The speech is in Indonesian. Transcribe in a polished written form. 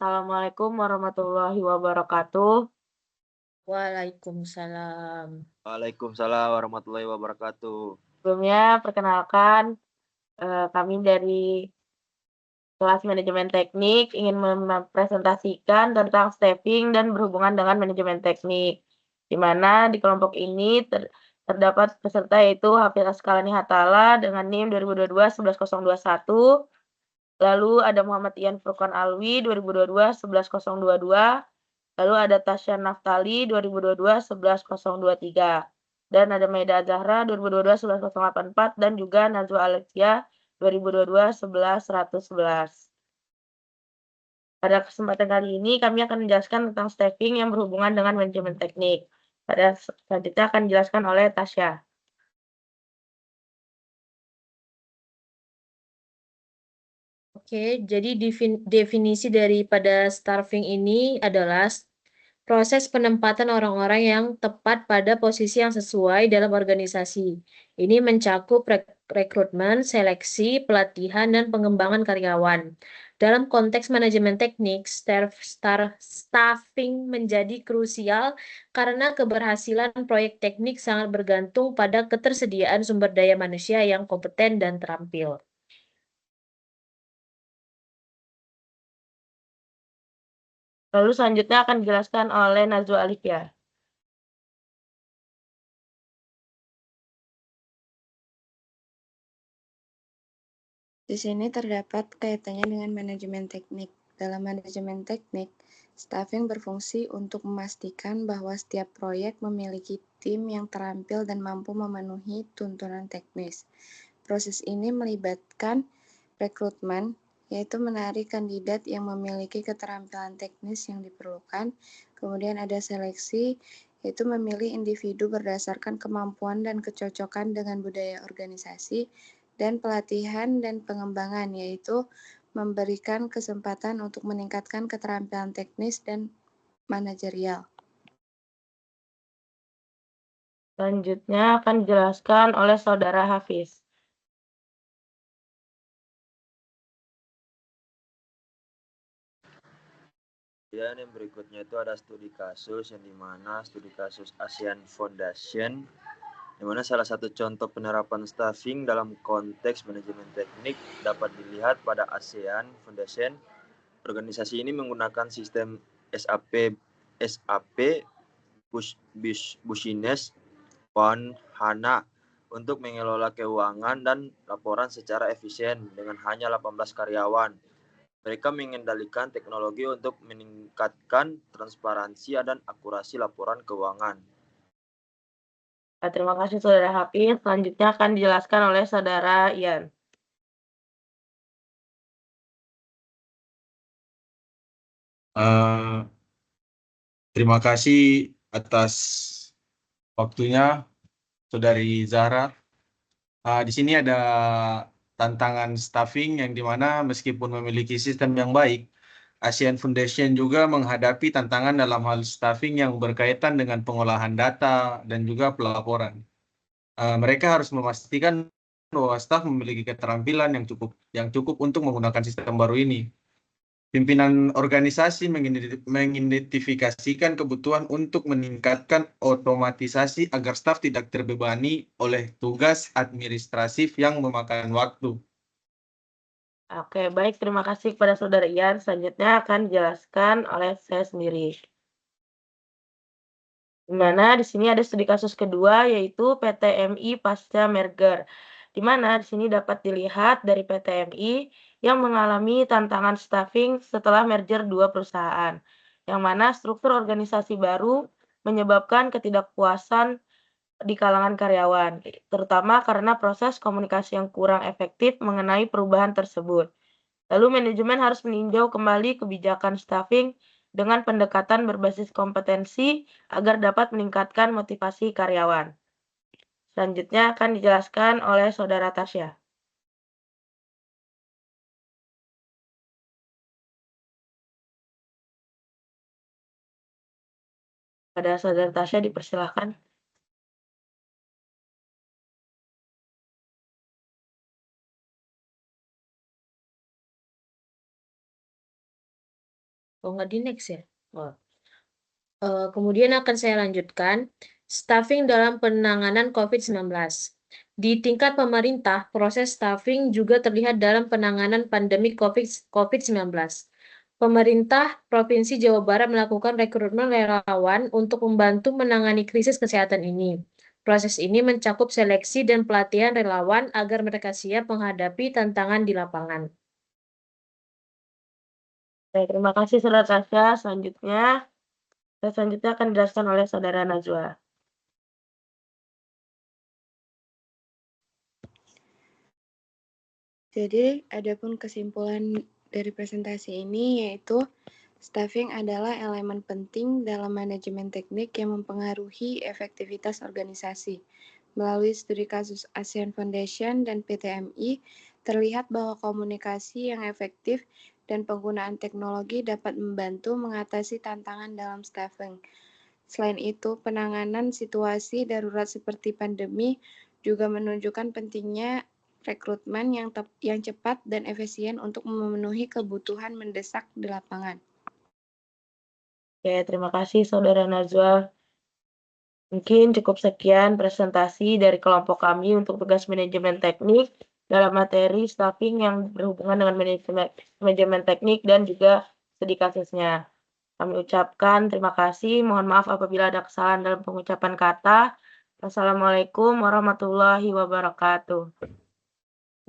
Assalamualaikum warahmatullahi wabarakatuh. Waalaikumsalam. Waalaikumsalam warahmatullahi wabarakatuh. Sebelumnya perkenalkan, kami dari kelas manajemen teknik ingin mempresentasikan tentang staffing dan berhubungan dengan manajemen teknik, di mana di kelompok ini terdapat peserta yaitu Hafiz Asqalani Hatala dengan NIM 2022-11021, lalu ada Muhammad Ian Furqan Alwi 2022-11022, lalu ada Tasya Naftali 2022-11023, dan ada Maida Zahra 2022-11084, dan juga Najwa Alexia 2022-11111. Pada kesempatan kali ini kami akan menjelaskan tentang staffing yang berhubungan dengan manajemen teknik. Pada selanjutnya akan dijelaskan oleh Tasya. Oke, jadi definisi daripada staffing ini adalah proses penempatan orang-orang yang tepat pada posisi yang sesuai dalam organisasi. Ini mencakup rekrutmen, seleksi, pelatihan, dan pengembangan karyawan. Dalam konteks manajemen teknik, staffing menjadi krusial karena keberhasilan proyek teknik sangat bergantung pada ketersediaan sumber daya manusia yang kompeten dan terampil. Lalu selanjutnya akan dijelaskan oleh Najwa Alifia. Di sini terdapat kaitannya dengan manajemen teknik. Dalam manajemen teknik, staffing berfungsi untuk memastikan bahwa setiap proyek memiliki tim yang terampil dan mampu memenuhi tuntutan teknis. Proses ini melibatkan rekrutmen, yaitu menarik kandidat yang memiliki keterampilan teknis yang diperlukan. Kemudian ada seleksi, yaitu memilih individu berdasarkan kemampuan dan kecocokan dengan budaya organisasi. Dan pelatihan dan pengembangan, yaitu memberikan kesempatan untuk meningkatkan keterampilan teknis dan manajerial. Selanjutnya akan dijelaskan oleh Saudara Hafiz. Dan yang berikutnya itu ada studi kasus, yang dimana studi kasus ASEAN Foundation, di mana salah satu contoh penerapan staffing dalam konteks manajemen teknik dapat dilihat pada ASEAN Foundation. Organisasi ini menggunakan sistem SAP Business One HANA untuk mengelola keuangan dan laporan secara efisien dengan hanya 18 karyawan. Mereka mengendalikan teknologi untuk meningkatkan transparansi dan akurasi laporan keuangan. Terima kasih Saudara Hafiz. Selanjutnya akan dijelaskan oleh Saudara Ian. Terima kasih atas waktunya, Saudari Zahra. Di sini ada tantangan staffing yang dimana meskipun memiliki sistem yang baik, ASEAN Foundation juga menghadapi tantangan dalam hal staffing yang berkaitan dengan pengolahan data dan juga pelaporan. Mereka harus memastikan bahwa staf memiliki keterampilan yang cukup untuk menggunakan sistem baru ini. Pimpinan organisasi mengidentifikasikan kebutuhan untuk meningkatkan otomatisasi agar staf tidak terbebani oleh tugas administratif yang memakan waktu. Oke, baik. Terima kasih kepada Saudara Ian. Selanjutnya akan dijelaskan oleh saya sendiri. Di mana di sini ada studi kasus kedua, yaitu PTMI pasca merger. Di mana di sini dapat dilihat dari PTMI yang mengalami tantangan staffing setelah merger dua perusahaan, yang mana struktur organisasi baru menyebabkan ketidakpuasan di kalangan karyawan, terutama karena proses komunikasi yang kurang efektif mengenai perubahan tersebut. Lalu manajemen harus meninjau kembali kebijakan staffing dengan pendekatan berbasis kompetensi agar dapat meningkatkan motivasi karyawan. Selanjutnya akan dijelaskan oleh Saudara Tasya. Pada Saudara Tasya dipersilahkan. Oh, nggak di next ya? Oh. Kemudian akan saya lanjutkan, staffing dalam penanganan COVID-19. Di tingkat pemerintah, proses staffing juga terlihat dalam penanganan pandemi COVID-19. Pemerintah Provinsi Jawa Barat melakukan rekrutmen relawan untuk membantu menangani krisis kesehatan ini. Proses ini mencakup seleksi dan pelatihan relawan agar mereka siap menghadapi tantangan di lapangan. Baik, terima kasih Saudara Tasya. Selanjutnya akan dijelaskan oleh Saudara Najwa. Jadi, adapun kesimpulan dari presentasi ini yaitu staffing adalah elemen penting dalam manajemen teknik yang mempengaruhi efektivitas organisasi. Melalui studi kasus ASEAN Foundation dan PTMI, terlihat bahwa komunikasi yang efektif dan penggunaan teknologi dapat membantu mengatasi tantangan dalam staffing. Selain itu, penanganan situasi darurat seperti pandemi juga menunjukkan pentingnya rekrutmen yang cepat dan efisien untuk memenuhi kebutuhan mendesak di lapangan. Oke, terima kasih Saudara Najwa. Mungkin cukup sekian presentasi dari kelompok kami untuk tugas manajemen teknik dalam materi staffing yang berhubungan dengan manajemen teknik dan juga studi kasusnya. Kami ucapkan terima kasih. Mohon maaf apabila ada kesalahan dalam pengucapan kata. Wassalamualaikum warahmatullahi wabarakatuh.